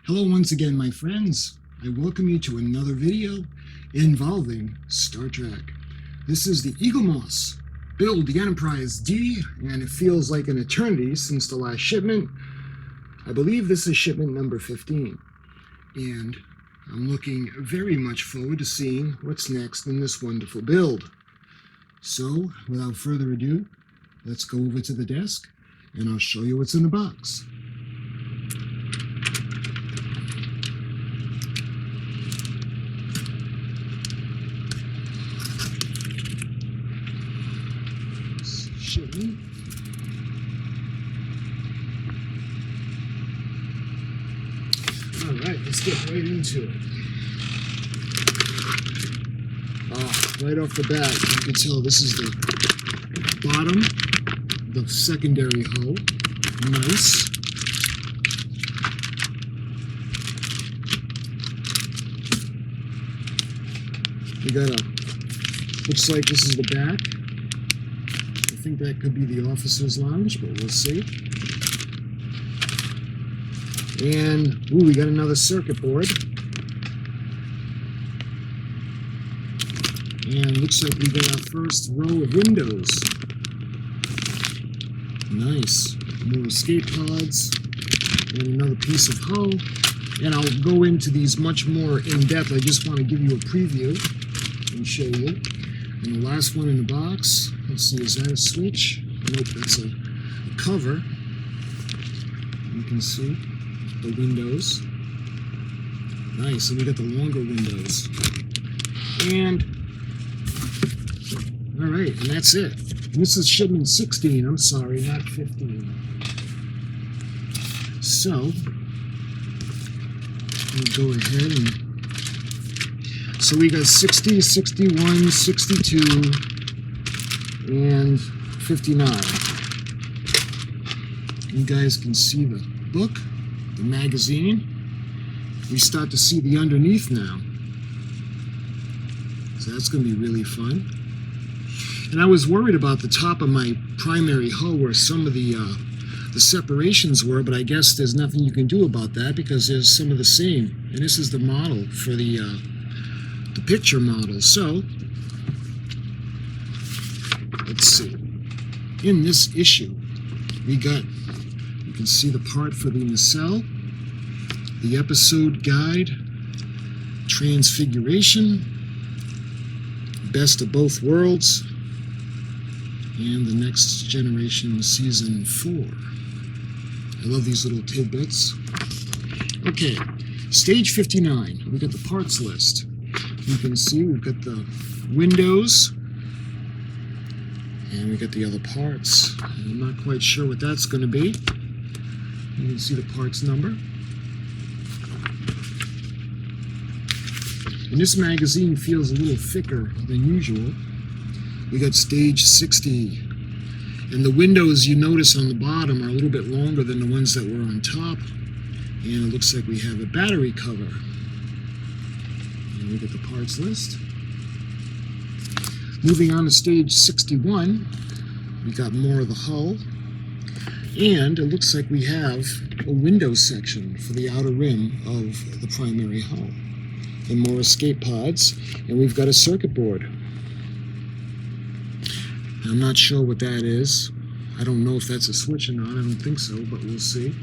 Hello once again, my friends. I welcome you to another video involving Star Trek. This is the Eaglemoss, build the Enterprise D, and it feels like an eternity since the last shipment. I believe this is shipment number 15, and I'm looking very much forward to seeing what's next in this wonderful build. So, without further ado, let's go over to the desk, and I'll show you what's in the box. Shipment. All right, let's get right into it. Right off the bat, you can tell this is the bottom, the secondary hull. Nice. We got looks like this is the back. I think that could be the officer's lounge, but we'll see. And, we got another circuit board. And looks like we got our first row of windows. Nice. More escape pods. And another piece of hull. And I'll go into these much more in depth. I just want to give you a preview and show you. And the last one in the box, let's see, is that a switch? Nope, that's a cover. You can see the windows. Nice, and we got the longer windows. And, all right, and that's it. And this is shipment 16, I'm sorry, not 15. So, we'll go ahead and so we got 60, 61, 62, and 59. You guys can see the book, the magazine. We start to see the underneath now. So that's going to be really fun. And I was worried about the top of my primary hull where some of the separations were, but I guess there's nothing you can do about that because there's some of the same. And this is the model for the picture model. So let's see, in this issue we got, you can see the part for the nacelle, the episode guide, Transfiguration, Best of Both Worlds, and the Next Generation Season 4. I love these little tidbits. Okay, stage 59, we got the parts list. You can see we've got the windows and we got the other parts. I'm not quite sure what that's going to be. You can see the parts number. And this magazine feels a little thicker than usual. We got stage 60. And the windows you notice on the bottom are a little bit longer than the ones that were on top. And it looks like we have a battery cover. Look at the parts list. Moving on to stage 61, we got more of the hull, and it looks like we have a window section for the outer rim of the primary hull, and more escape pods, and we've got a circuit board. I'm not sure what that is. I don't know if that's a switch or not. I don't think so, but we'll see.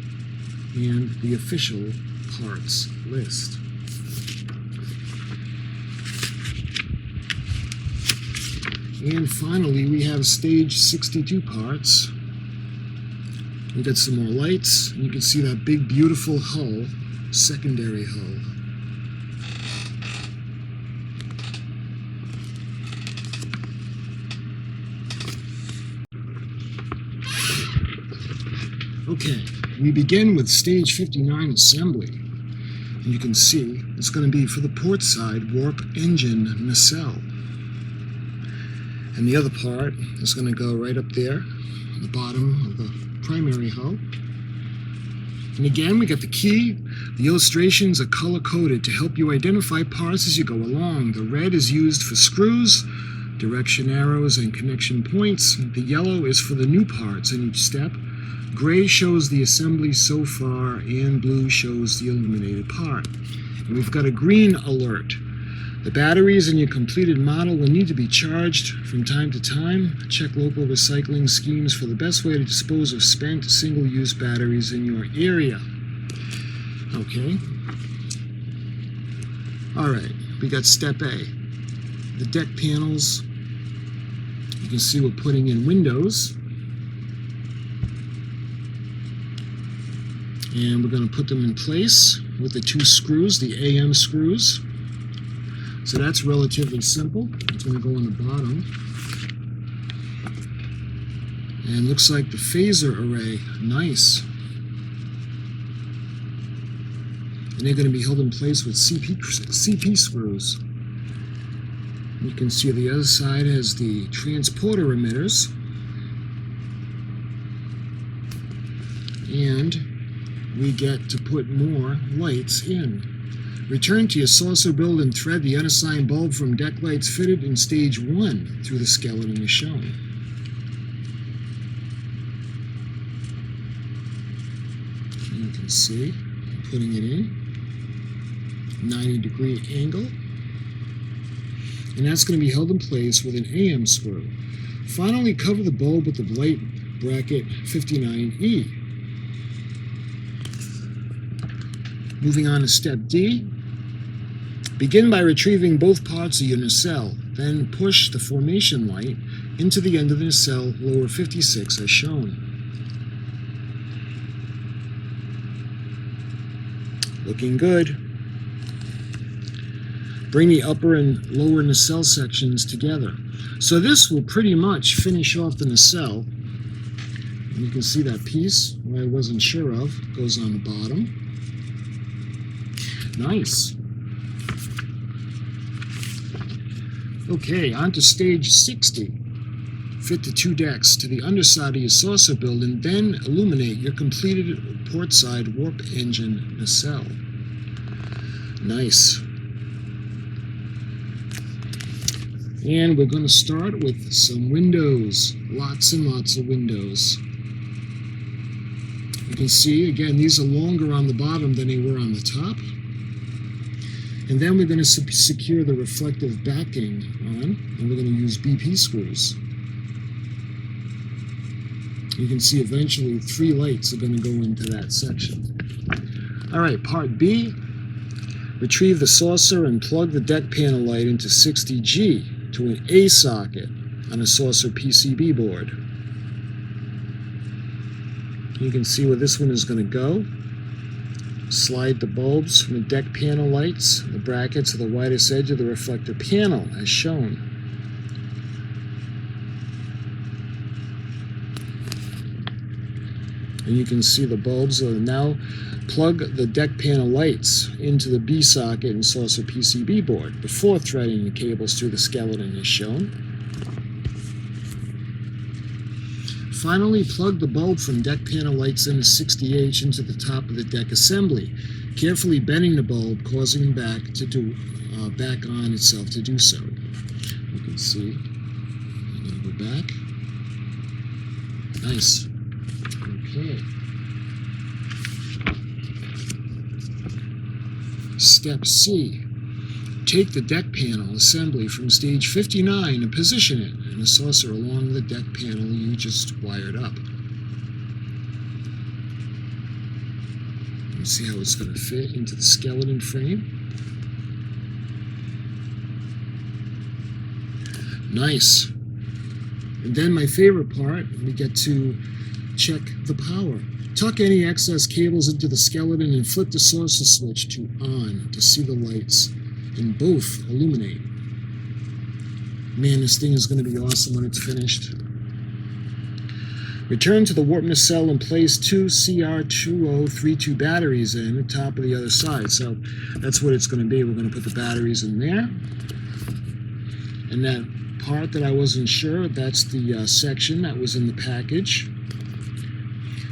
And the official parts list. And finally, we have stage 62 parts. We got some more lights. You can see that big, beautiful hull, secondary hull. Okay, we begin with stage 59 assembly. And you can see it's going to be for the port side warp engine nacelle. And the other part is going to go right up there, at the bottom of the primary hull. And again, we got the key. The illustrations are color-coded to help you identify parts as you go along. The red is used for screws, direction arrows, and connection points. The yellow is for the new parts in each step. Gray shows the assembly so far, and blue shows the illuminated part. And we've got a green alert. The batteries in your completed model will need to be charged from time to time. Check local recycling schemes for the best way to dispose of spent single-use batteries in your area. Okay. All right, we got step A. The deck panels. You can see we're putting in windows. And we're going to put them in place with the 2 screws, the AM screws. So that's relatively simple. It's going to go on the bottom. And looks like the phaser array, nice. And they're going to be held in place with CP screws. You can see the other side has the transporter emitters. And we get to put more lights in. Return to your saucer build and thread the unassigned bulb from deck lights fitted in stage 1 through the skeleton as shown. You can see, I'm putting it in, 90-degree angle. And that's going to be held in place with an AM screw. Finally, cover the bulb with the light bracket 59E. Moving on to step D. Begin by retrieving both parts of your nacelle, then push the formation light into the end of the nacelle, lower 56 as shown. Looking good. Bring the upper and lower nacelle sections together. So this will pretty much finish off the nacelle. And you can see that piece I wasn't sure of goes on the bottom. Nice. Okay, on to stage 60. Fit the 2 decks to the underside of your saucer build and then illuminate your completed port side warp engine nacelle. Nice. And we're going to start with some windows. Lots and lots of windows. You can see, again, these are longer on the bottom than they were on the top. And then we're going to secure the reflective backing on, and we're going to use BP screws. You can see eventually 3 lights are going to go into that section. All right, part B. Retrieve the saucer and plug the deck panel light into 60G to an A socket on a saucer PCB board. You can see where this one is going to go. Slide the bulbs from the deck panel lights, the brackets to the widest edge of the reflector panel, as shown. And you can see the bulbs now plug the deck panel lights into the B socket and saucer PCB board before threading the cables through the skeleton, as shown. Finally, plug the bulb from deck panel lights into 60H into the top of the deck assembly, carefully bending the bulb, causing back on itself to do so. You can see. I'm going to go back. Nice. Okay. Step C. Take the deck panel assembly from stage 59 and position it in a saucer along the deck panel you just wired up. You see how it's going to fit into the skeleton frame. Nice. And then my favorite part, we get to check the power. Tuck any excess cables into the skeleton and flip the saucer switch to on to see the lights and both illuminate. Man, this thing is going to be awesome when it's finished. Return to the warp nacelle and place 2 CR2032 batteries in the top of the other side. So that's what it's going to be. We're going to put the batteries in there. And that part that I wasn't sure, that's the section that was in the package.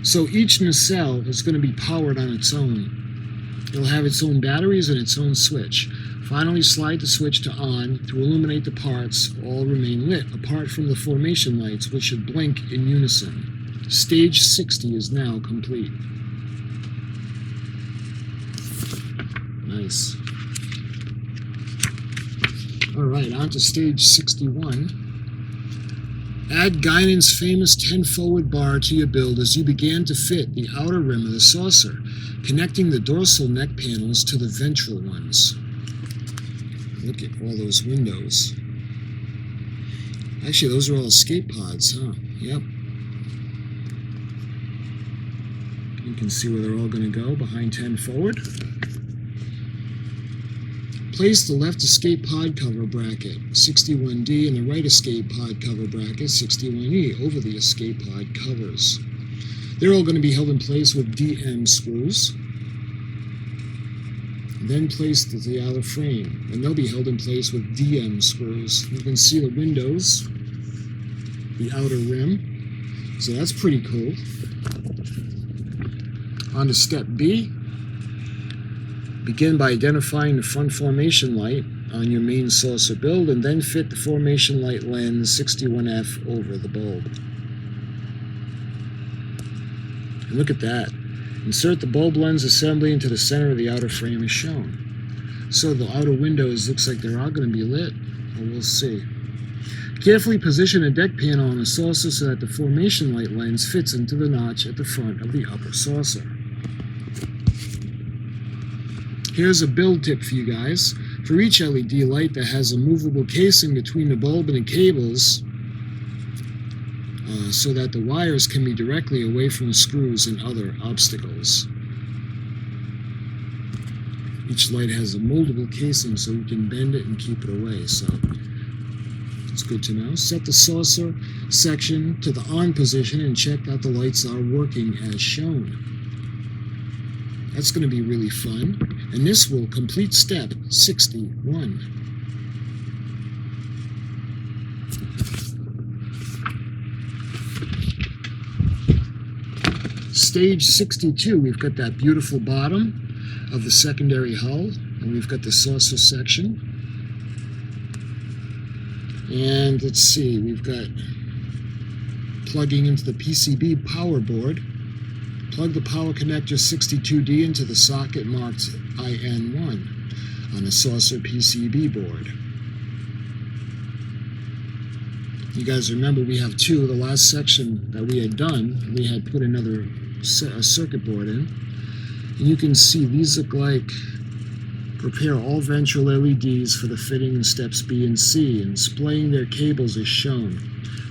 So each nacelle is going to be powered on its own. It'll have its own batteries and its own switch. Finally, slide the switch to on to illuminate the parts. All remain lit, apart from the formation lights, which should blink in unison. Stage 60 is now complete. Nice. Alright, on to stage 61. Add Guinan's famous 10-forward bar to your build as you begin to fit the outer rim of the saucer, connecting the dorsal neck panels to the ventral ones. Look at all those windows. Actually, those are all escape pods, huh? Yep. You can see where they're all going to go behind 10 forward. Place the left escape pod cover bracket, 61D, and the right escape pod cover bracket, 61E, over the escape pod covers. They're all going to be held in place with DM screws. Then place the outer frame, and they'll be held in place with DM screws. You can see the windows, the outer rim, so that's pretty cool. On to step B. Begin by identifying the front formation light on your main saucer build, and then fit the formation light lens 61F over the bulb. And look at that. Insert the bulb lens assembly into the center of the outer frame as shown. So the outer windows looks like they're all going to be lit, or we'll see. Carefully position a deck panel on the saucer so that the formation light lens fits into the notch at the front of the upper saucer. Here's a build tip for you guys. For each LED light that has a movable casing between the bulb and the cables, so that the wires can be directly away from the screws and other obstacles. Each light has a moldable casing so you can bend it and keep it away, so it's good to know. Set the saucer section to the on position and check that the lights are working as shown. That's going to be really fun, and this will complete step 61. Stage 62, we've got that beautiful bottom of the secondary hull, and we've got the saucer section. And let's see, we've got plugging into the PCB power board. Plug the power connector 62D into the socket marked IN1 on the saucer PCB board. You guys remember we have two. The last section that we had done, we had put another circuit board in. And you can see these look like prepare all ventral LEDs for the fitting in steps B and C, and splaying their cables is shown.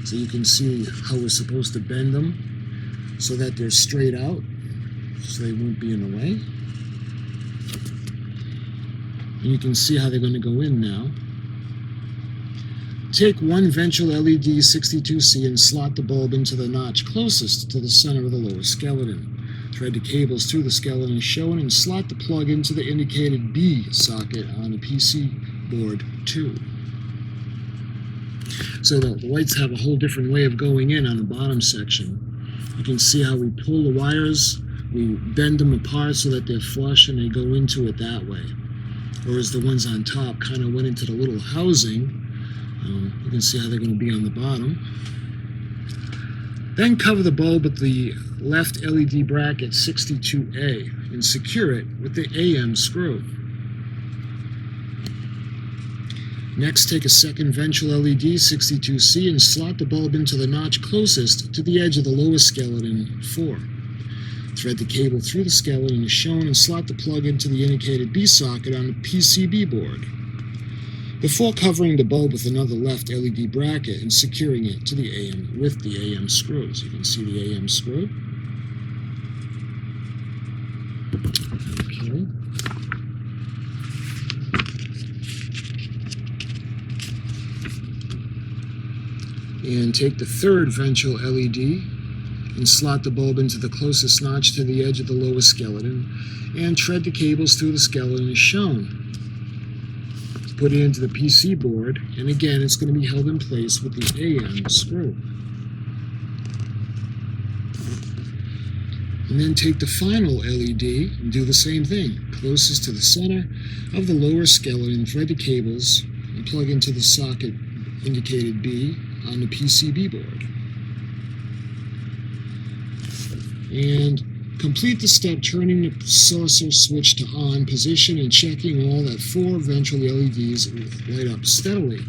So you can see how we're supposed to bend them so that they're straight out, so they won't be in the way. And you can see how they're going to go in now. Take one ventral LED 62C and slot the bulb into the notch closest to the center of the lower skeleton. Thread the cables through the skeleton as shown and slot the plug into the indicated B socket on the PC board 2. So the lights have a whole different way of going in on the bottom section. You can see how we pull the wires, we bend them apart so that they're flush and they go into it that way. Whereas the ones on top kind of went into the little housing. You can see how they're going to be on the bottom. Then cover the bulb with the left LED bracket 62A and secure it with the AM screw. Next, take a second ventral LED 62C and slot the bulb into the notch closest to the edge of the lower skeleton 4. Thread the cable through the skeleton as shown and slot the plug into the indicated B socket on the PCB board, before covering the bulb with another left LED bracket and securing it to the AM with the AM screws. You can see the AM screw. Okay. And take the third ventral LED and slot the bulb into the closest notch to the edge of the lower skeleton and thread the cables through the skeleton as shown. Put it into the PC board, and again it's going to be held in place with the AM screw. And then take the final LED and do the same thing. Closest to the center of the lower skeleton, thread the cables and plug into the socket indicated B on the PCB board. And complete the step turning the saucer switch to on position and checking all that 4 ventral LEDs light up steadily.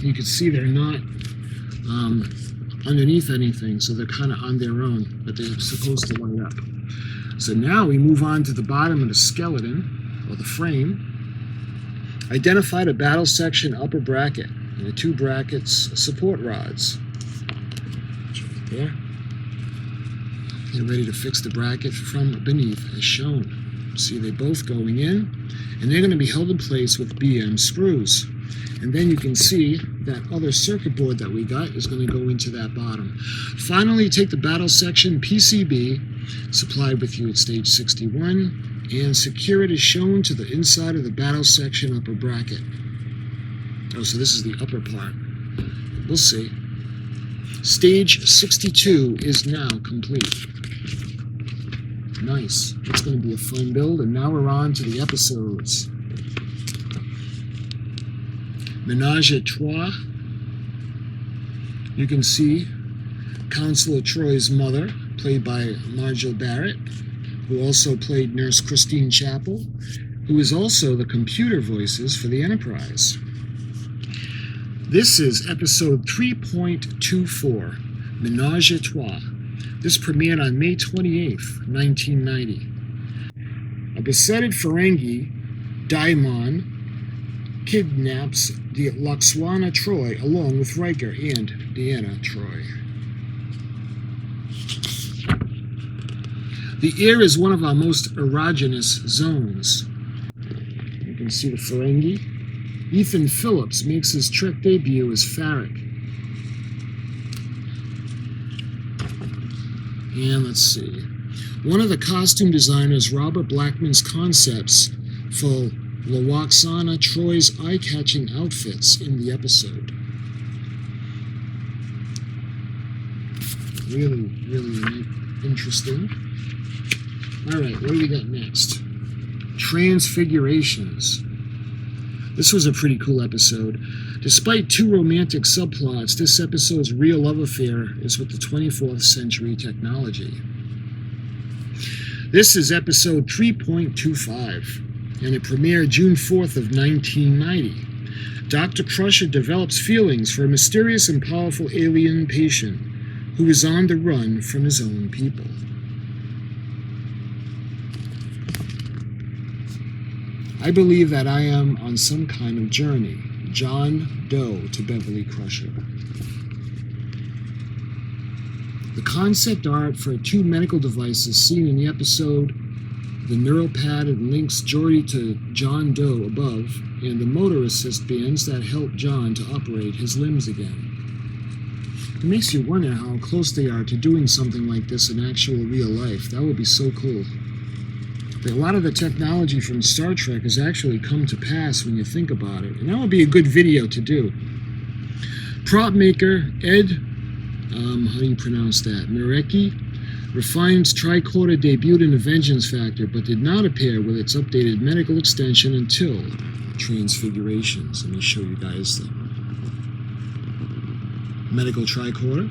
You can see they're not underneath anything, so they're kind of on their own, but they're supposed to light up. So now we move on to the bottom of the skeleton, or the frame. Identify the battle section upper bracket and the 2 brackets support rods. Right there. Get ready to fix the bracket from beneath as shown. See, they're both going in, and they're going to be held in place with BM screws. And then you can see that other circuit board that we got is going to go into that bottom. Finally, take the battle section PCB supplied with you at stage 61 and secure it as shown to the inside of the battle section upper bracket. Oh, so this is the upper part. We'll see. Stage 62 is now complete. Nice. It's going to be a fun build, and now we're on to the episodes. Menage a Trois. You can see Counselor Troy's mother, played by Marjorie Barrett, who also played Nurse Christine Chappell, who is also the computer voices for the Enterprise. This is episode 3.24, Menage a Trois. This premiered on May 28th, 1990. A besetted Ferengi, Daimon, kidnaps the Lwaxana Troi along with Riker and Deanna Troi. The air is one of our most erogenous zones. You can see the Ferengi. Ethan Phillips makes his Trek debut as Farrick. And let's see. One of the costume designers, Robert Blackman's concepts for Lwaxana Troi's eye-catching outfits in the episode. Really, really interesting. Alright, what do we got next? Transfigurations. This was a pretty cool episode. Despite 2 romantic subplots, this episode's real love affair is with the 24th century technology. This is episode 3.25. And it premiered June 4th of 1990. Dr. Crusher develops feelings for a mysterious and powerful alien patient who is on the run from his own people. I believe that I am on some kind of journey. John Doe to Beverly Crusher. The concept art for 2 medical devices seen in the episode, the neural pad and links Geordi to John Doe above, and the motor assist bands that help John to operate his limbs again. It makes you wonder how close they are to doing something like this in actual real life. That would be so cool. But a lot of the technology from Star Trek has actually come to pass when you think about it, and that would be a good video to do. Prop maker Ed, how do you pronounce that? Mirecki, Refine's tricorder debuted in the Vengeance Factor, but did not appear with its updated medical extension until Transfigurations. Let me show you guys the medical tricorder.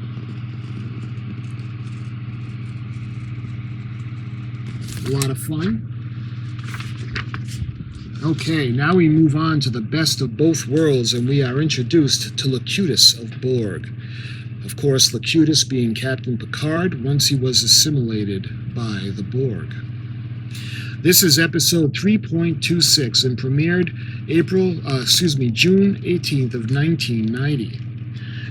A lot of fun. Okay, now we move on to the best of both worlds, and we are introduced to Locutus of Borg. Of course, Locutus being Captain Picard once he was assimilated by the Borg. This is episode 3.26 and premiered June 18th of 1990.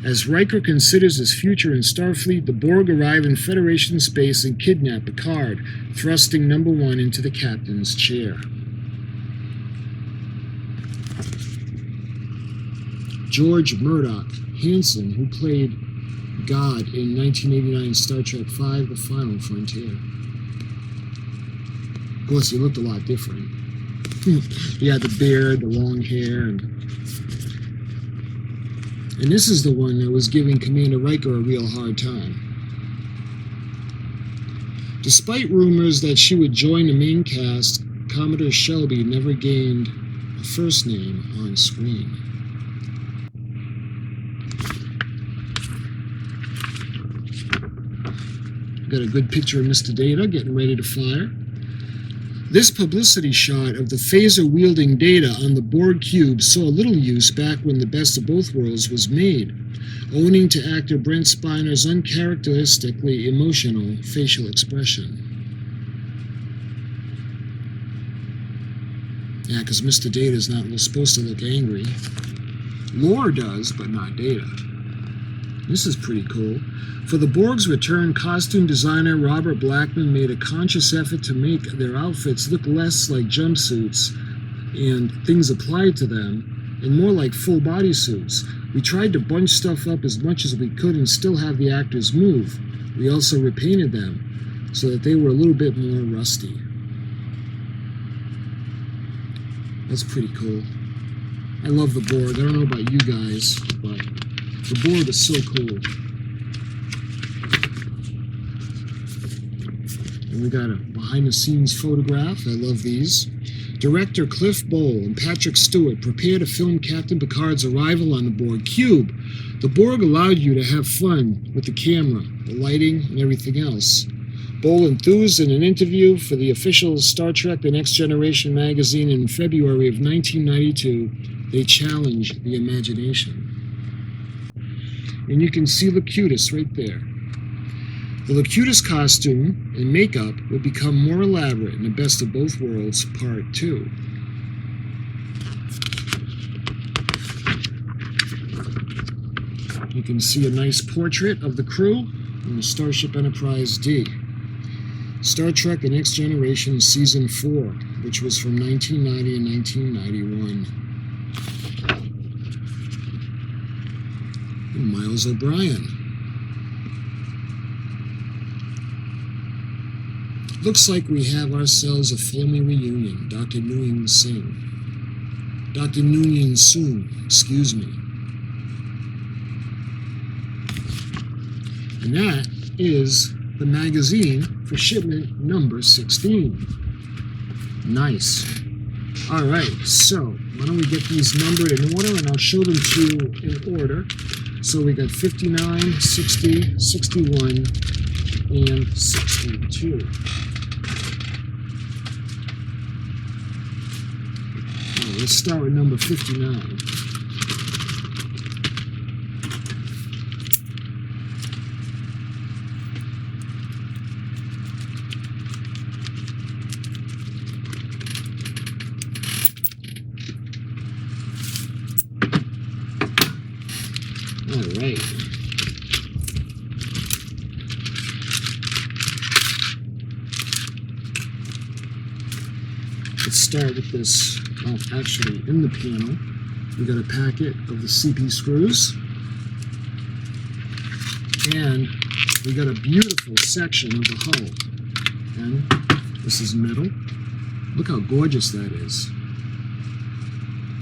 As Riker considers his future in Starfleet, the Borg arrive in Federation space and kidnap Picard, thrusting number 1 into the captain's chair. George Murdoch Hansen, who played God in 1989 Star Trek V, The Final Frontier. Of course, he looked a lot different. He had the beard, the long hair, and this is the one that was giving Commander Riker a real hard time. Despite rumors that she would join the main cast, Commodore Shelby never gained a first name on screen. Got a good picture of Mr. Data getting ready to fire. This publicity shot of the phaser-wielding Data on the Borg cube saw little use back when The Best of Both Worlds was made, owing to actor Brent Spiner's uncharacteristically emotional facial expression. Yeah, because Mr. Data is not supposed to look angry. Lore does, but not Data. This is pretty cool. For the Borg's return, costume designer Robert Blackman made a conscious effort to make their outfits look less like jumpsuits and things applied to them, and more like full body suits. We tried to bunch stuff up as much as we could and still have the actors move. We also repainted them so that they were a little bit more rusty. That's pretty cool. I love the Borg. I don't know about you guys, but the Borg is so cool. And we got a behind-the-scenes photograph. I love these. Director Cliff Bowl and Patrick Stewart prepare to film Captain Picard's arrival on the Borg cube. The Borg allowed you to have fun with the camera, the lighting, and everything else. Bowl enthused in an interview for the official Star Trek The Next Generation magazine in February of 1992. They challenge the imagination. And you can see Locutus right there. The Locutus costume and makeup will become more elaborate in The Best of Both Worlds Part 2. You can see a nice portrait of the crew in the Starship Enterprise D. Star Trek The Next Generation Season 4, which was from 1990 and 1991. And Miles O'Brien. Looks like we have ourselves a family reunion. Dr. Nguyen Soon, excuse me. And that is the magazine for shipment number 16. Nice. All right, so why don't we get these numbered in order, and I'll show them to you in order. So we got 59, 60, 61, and 62. Let's start with number 59. All right. Let's start with this. Oh, actually, in the panel, we got a packet of the CP screws, and we got a beautiful section of the hull. And this is metal. Look how gorgeous that is.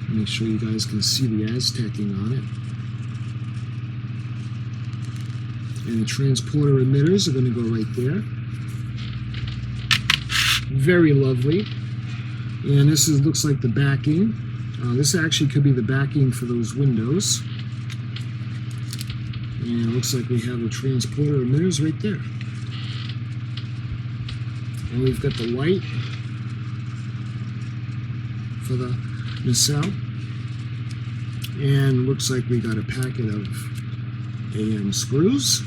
Make sure you guys can see the Aztecing on it. And the transporter emitters are going to go right there. Very lovely. And this looks like the backing. This actually could be the backing for those windows. And it looks like we have the transporter emitters right there. And we've got the light for the nacelle. And looks like we got a packet of AM screws.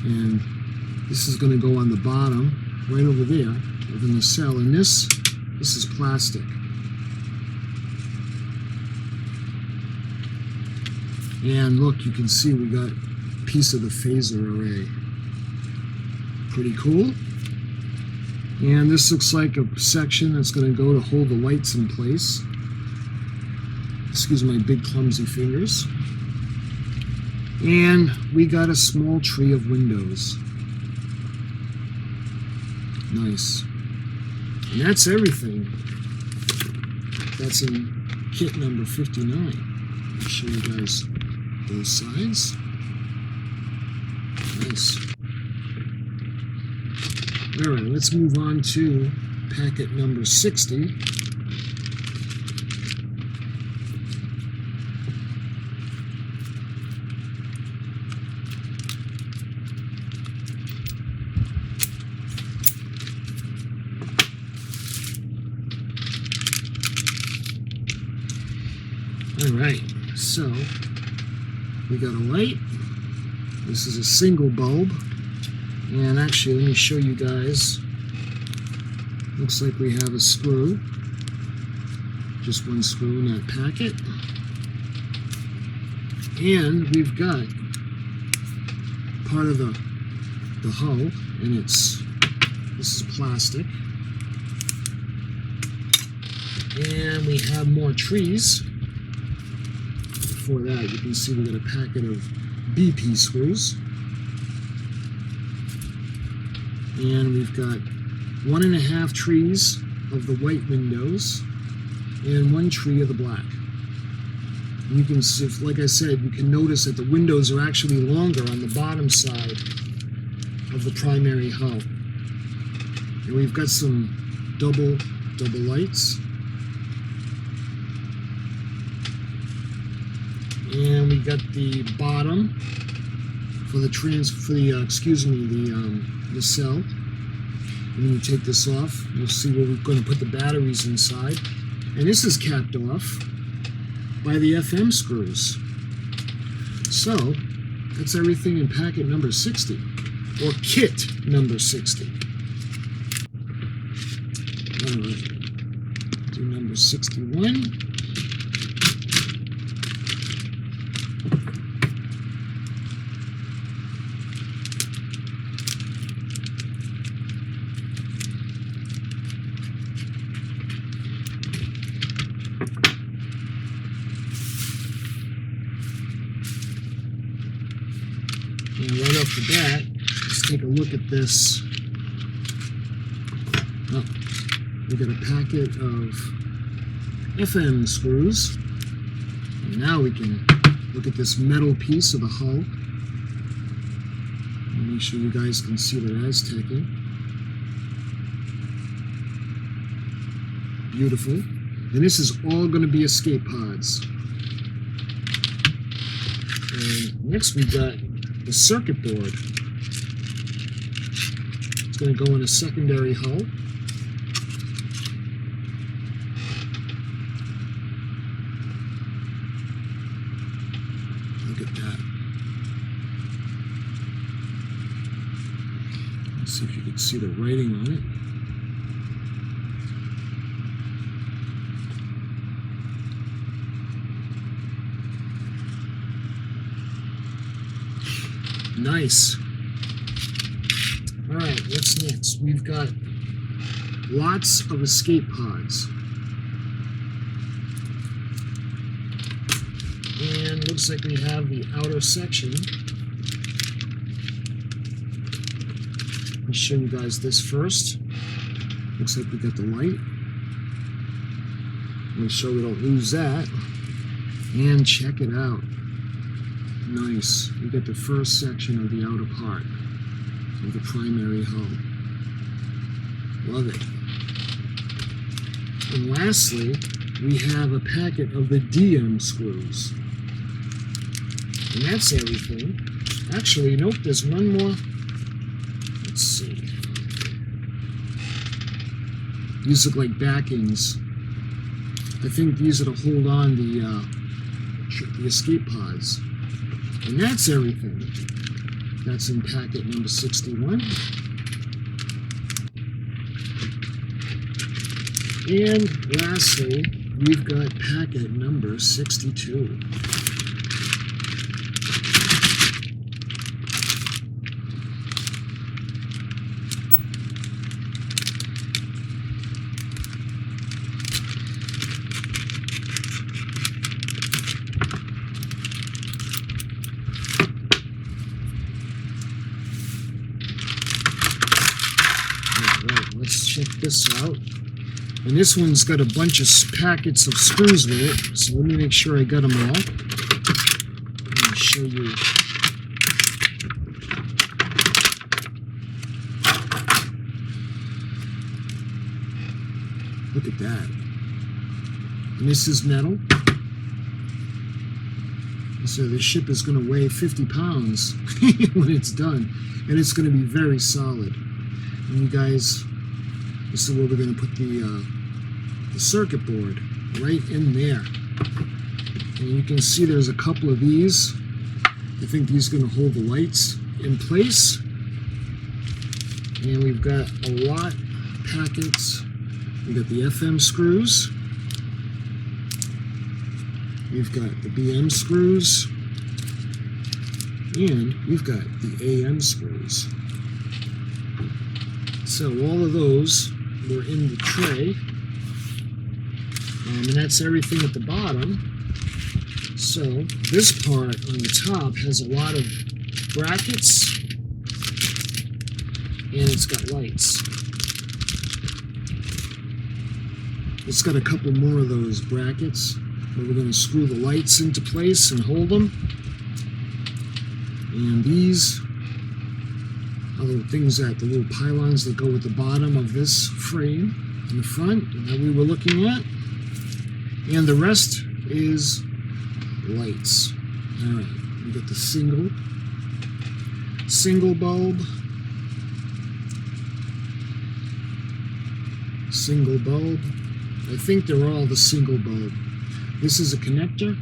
And this is going to go on the bottom, right over there. The nacelle, and this is plastic. And look, you can see we got a piece of the phaser array. Pretty cool. And this looks like a section that's going to go to hold the lights in place. Excuse my big clumsy fingers. And we got a small tree of windows. Nice. And that's everything. That's in kit number 59. I'll show you guys both sides. Nice. All right, let's move on to packet number 60. All right, so we got a light. This is a single bulb. And actually, let me show you guys. Looks like we have a screw. Just one screw in that packet. And we've got part of the hull, and this is plastic. And we have more trees. Before that, you can see we got a packet of BP screws. And we've got 1.5 trees of the white windows and 1 tree of the black. And you can see, like I said, you can notice that the windows are actually longer on the bottom side of the primary hull. And we've got some double lights. And we got the bottom for the the cell. And when you take this off, you'll see where we're going to put the batteries inside. And this is capped off by the FM screws. So that's everything in packet number 60, or kit number 60. All right, do number 61. And right off the bat, let's take a look at this. Oh, we got a packet of FM screws. And now we can look at this metal piece of the hull. Make sure you guys can see the Aztecing. Beautiful. And this is all going to be escape pods. And next we got the circuit board. It's going to go in a secondary hull. Look at that. Let's see if you can see the writing on it. Nice. All right, what's next? We've got lots of escape pods. And looks like we have the outer section. Let me show you guys this first. Looks like we got the light. Make sure we don't lose that. And check it out. Nice. We get the first section of the outer part of the primary hull. Love it. And lastly, we have a packet of the DM screws. And that's everything. Actually, nope, there's one more. Let's see. These look like backings. I think these are to hold on the escape pods. And that's everything. That's in packet number 61. And lastly, we've got packet number 62. Let's check this out. And this one's got a bunch of packets of screws with it, so let me make sure I got them all. Let me show you. Look at that. And this is metal. So the ship is going to weigh 50 pounds when it's done. And it's going to be very solid. And you guys, this is where we're going to put the circuit board right in there. And you can see there's a couple of these. I think these are going to hold the lights in place. And we've got a lot of packets. We've got the FM screws. We've got the BM screws. And we've got the AM screws. So all of those were in the tray. And that's everything at the bottom. So this part on the top has a lot of brackets, and it's got lights. It's got a couple more of those brackets where we're going to screw the lights into place and hold them. And these are the things the little pylons that go with the bottom of this frame in the front that we were looking at. And the rest is lights. All right, we got the single bulb, single bulb. I think they're all the single bulb. This is a connector.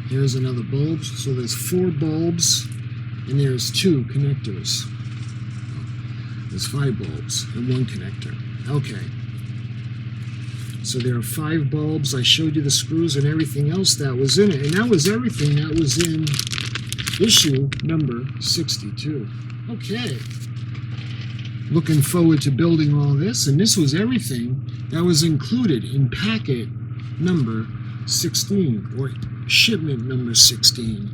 Here's another bulb. So there's 4 bulbs, and there's 2 connectors. There's 5 bulbs and 1 connector. Okay. So there are 5 bulbs. I showed you the screws and everything else that was in it. And that was everything that was in issue number 62. Okay. Looking forward to building all this. And this was everything that was included in packet number 16, or shipment number 16.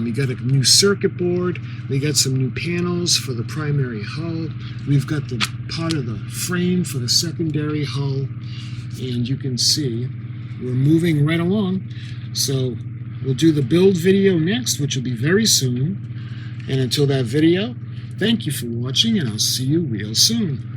We got a new circuit board. We got some new panels for the primary hull. We've got the part of the frame for the secondary hull. And you can see we're moving right along. So we'll do the build video next, which will be very soon. And until that video, thank you for watching, and I'll see you real soon.